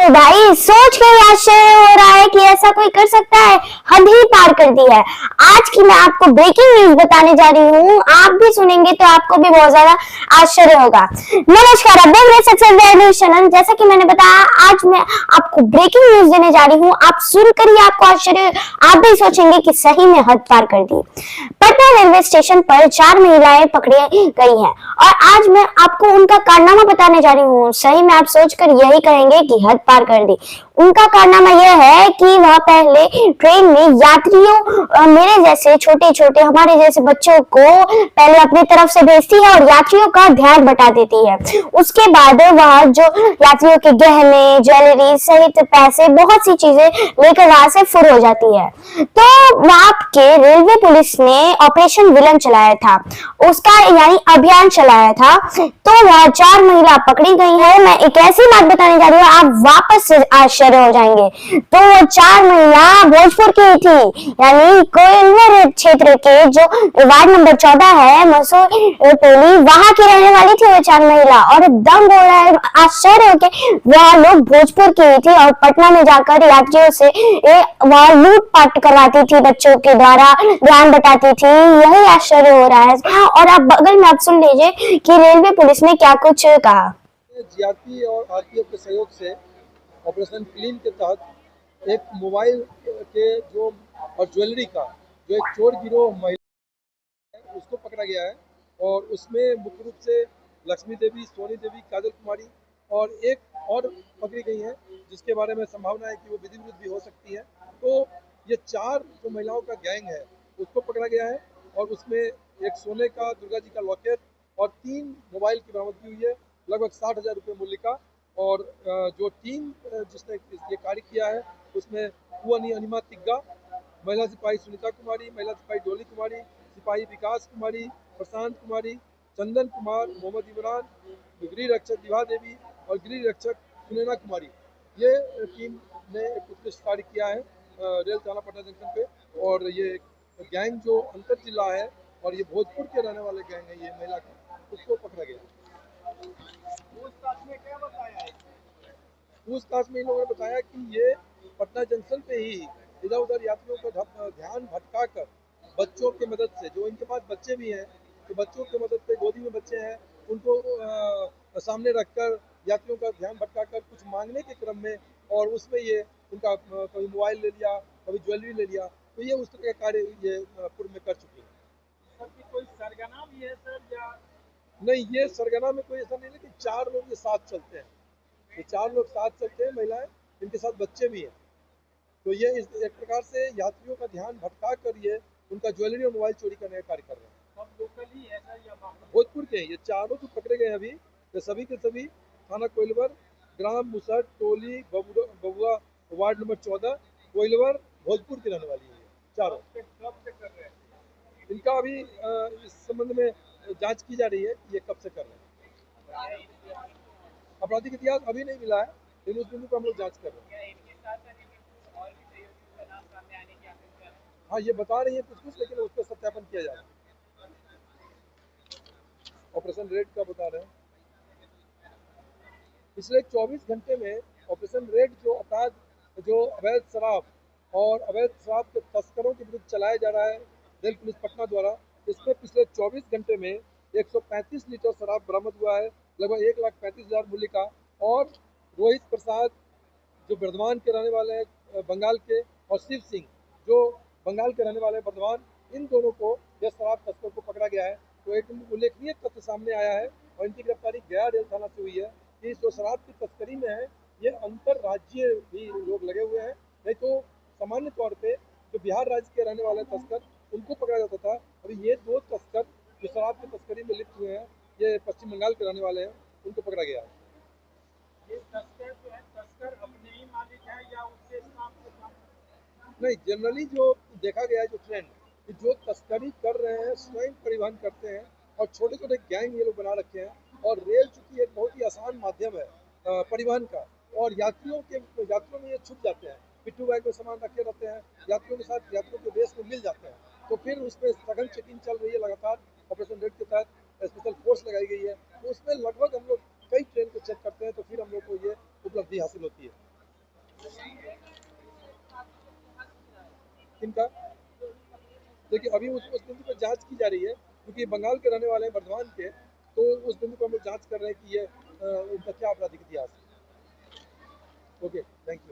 तो भाई सोच के आश्चर्य हो रहा है कि ऐसा कोई कर सकता है। हद ही पार कर दी है। आज की मैं आपको ब्रेकिंग न्यूज बताने जा रही हूँ। आप भी सुनेंगे तो आपको भी बहुत ज्यादा आश्चर्य होगा। नमस्कार, आप देख रहे सक्सेस चैनल। जैसा कि मैंने बताया, आज मैं आपको ब्रेकिंग न्यूज देने जा रही हूँ। आप सुनकर ही आपको आश्चर्य, आप भी सोचेंगे कि सही में हद पार कर दी। पटना रेलवे स्टेशन पर 4 महिलाएं पकड़ी गई हैं और आज मैं आपको उनका कारनामा बताने जा रही हूँ। सही में आप सोचकर यही कहेंगे कि हद पार कर दी। उनका कारनामा यह है कि वह पहले ट्रेन में यात्रियों, मेरे जैसे छोटे छोटे हमारे जैसे बच्चों को पहले अपनी तरफ से भेजती है और यात्रियों का ध्यान बटा देती है। उसके बाद वह जो यात्रियों के गहने, ज्वेलरी सहित पैसे, बहुत सी चीजें लेकर वहां से फुर हो जाती है। तो वहां के रेलवे पुलिस ने ऑपरेशन विलन चलाया था, उसका यानी अभियान चलाया था। तो वह 4 महिला पकड़ी गई है। मैं एक ऐसी बात बताने जा रही हूँ, आप वापस से आश्चर्य हो जाएंगे। तो वो 4 महिला भोजपुर की थी, यानी कोइलवर क्षेत्र के जो वार्ड नंबर 14 है, मसूर टोली, वहां की रहने वाली थी वो 4 महिला। और दम हो रहा है आश्चर्य हो के, वह लोग भोजपुर की थी और पटना में जाकर यात्रियों से वह लूटपाट करवाती थी, बच्चों के द्वारा ध्यान बटाती थी। यही आश्चर्य हो रहा है। और आप बगल में आप सुन लीजिए कि रेलवे पुलिस ने क्या कुछ कहा। जीआरपी और आरपीएफ के सहयोग से ऑपरेशन क्लीन के तहत एक मोबाइल के जो और ज्वेलरी का जो एक चोर गिरोह महिला है उसको पकड़ा गया है। और उसमें मुख्य रूप से लक्ष्मी देवी, सोनी देवी, काजल कुमारी और एक और पकड़ी गई है, जिसके बारे में संभावना है कि वो विधि विरुद्ध भी हो सकती है। तो ये 4 जो महिलाओं का गैंग है उसको पकड़ा गया है और उसमें एक सोने का, दुर्गा जी का लॉकेट और 3 मोबाइल की बरामदगी हुई है, लगभग 60,000 रुपये मूल्य का। और जो टीम जिसने ये कार्य किया है उसमें कुआनी अनिमा तिग्गा, महिला सिपाही सुनीता कुमारी, महिला सिपाही डोली कुमारी, सिपाही विकास कुमारी, प्रशांत कुमारी, चंदन कुमार, मोहम्मद इमरान, गृह रक्षक दिभा देवी और गृह रक्षक सुनैना कुमारी, ये टीम ने एक उत्कृष्ट कार्य किया है रेल थाना पटना जंक्शन पे। और ये गैंग जो अंतर जिला है और ये भोजपुर के रहने वाले गैंग है, ये महिला का, उसको पकड़ा गया। पूछताछ में इन लोगों ने बताया कि ये पटना जंक्शन पे ही इधर उधर यात्रियों का ध्यान भटका कर बच्चों की मदद से, जो इनके पास बच्चे भी हैं, तो बच्चों की मदद से, गोदी में बच्चे हैं, उनको सामने रखकर यात्रियों का ध्यान भटका कर कुछ मांगने के क्रम में, और उसमें ये उनका कभी मोबाइल ले लिया, कभी ज्वेलरी ले लिया। तो ये उस तरह का कार्य ये पूर्व में कर चुकी है। सर कोई सरगना भी है सर, या नहीं, ये सरगना में कोई ऐसा नहीं है, लेकिन 4 लोग ये साथ चलते हैं। ये 4 लोग साथ चलते हैं, महिलाएं, इनके साथ बच्चे भी हैं। तो ये एक प्रकार से यात्रियों का ध्यान भटका कर ये उनका ज्वेलरी और मोबाइल चोरी करने का कार्य कर रहे हैं। सब लोकल ही है सर या बाहर? भोजपुर के हैं ये 4 जो पकड़े गए हैं अभी, ये सभी के सभी थाना कोइलवर, ग्राम मुसहट टोली, बबुआ, वार्ड नंबर 14, कोइलवर, भोजपुर की रहने वाली है ये 4। कब से कर रहे हैं? इनका अभी इस संबंध में जांच की जा रही है कि ये कब से कर रहे हैं। आपराधिक इतिहास अभी नहीं मिला है, लेकिन उस बिंदु पर हम लोग जांच कर रहे हैं। हाँ, ये बता रही है कुछ, लेकिन उस पर सत्यापन किया जा रहा है। ऑपरेशन रेड का बता रहे हैं। पिछले 24 घंटे में ऑपरेशन रेड जो अपराध, जो अवैध शराब और अवैध शराब के तस्करों के विरुद्ध चलाया जा रहा है रेल पुलिस पटना द्वारा, इसमें पिछले 24 घंटे में 135 लीटर शराब बरामद हुआ है, लगभग 1,35,000 मूल्य का। और रोहित प्रसाद जो बर्धमान के रहने वाले हैं बंगाल के, और शिव सिंह जो बंगाल के रहने वाले हैं बर्धमान, इन दोनों को, यह शराब तस्कर को पकड़ा गया है। तो एक उल्लेखनीय तथ्य सामने आया है और इनकी गिरफ्तारी गया रेल थाना से हुई है कि जो शराब की तस्करी में है, ये अंतरराज्यीय भी लोग लगे हुए हैं। नहीं तो सामान्य तौर पे जो बिहार राज्य के रहने वाले तस्कर, उनको पकड़ा जाता था। अभी ये 2 तस्कर जो शराब की तस्करी में लिप्त हुए हैं, ये पश्चिम बंगाल के रहने वाले हैं, उनको पकड़ा गया है। ये तस्कर जो है, तस्कर अपने ही मालिक है या उसके नाम से काम? नहीं, जनरली जो देखा गया है जो ट्रेंड, कि जो तस्करी कर रहे हैं स्वयं परिवहन करते हैं और छोटे छोटे गैंग ये लोग बना रखे हैं। और रेल चूंकि एक बहुत ही आसान माध्यम है परिवहन का, और यात्रियों में ये छुप जाते हैं, पिट्ठू बैग में सामान रखे रहते हैं, यात्रियों के साथ यात्रियों के बेस में मिल जाते हैं। तो फिर उसमें सघन चेकिंग चल रही है लगातार। ऑपरेशन रेड के तहत स्पेशल फोर्स लगाई गई है, तो उसमें लगभग हम लोग कई ट्रेन को चेक करते हैं, तो फिर हम लोग को ये उपलब्धि हासिल होती है। इनका देखिए अभी उस बिंदु पर जांच की जा रही है, क्योंकि बंगाल के रहने वाले हैं, वर्धमान के, तो उस बिंदु पर हम लोग जांच कर रहे हैं कि ये उनका क्या आपराधिक इतिहास है। Okay, thank you.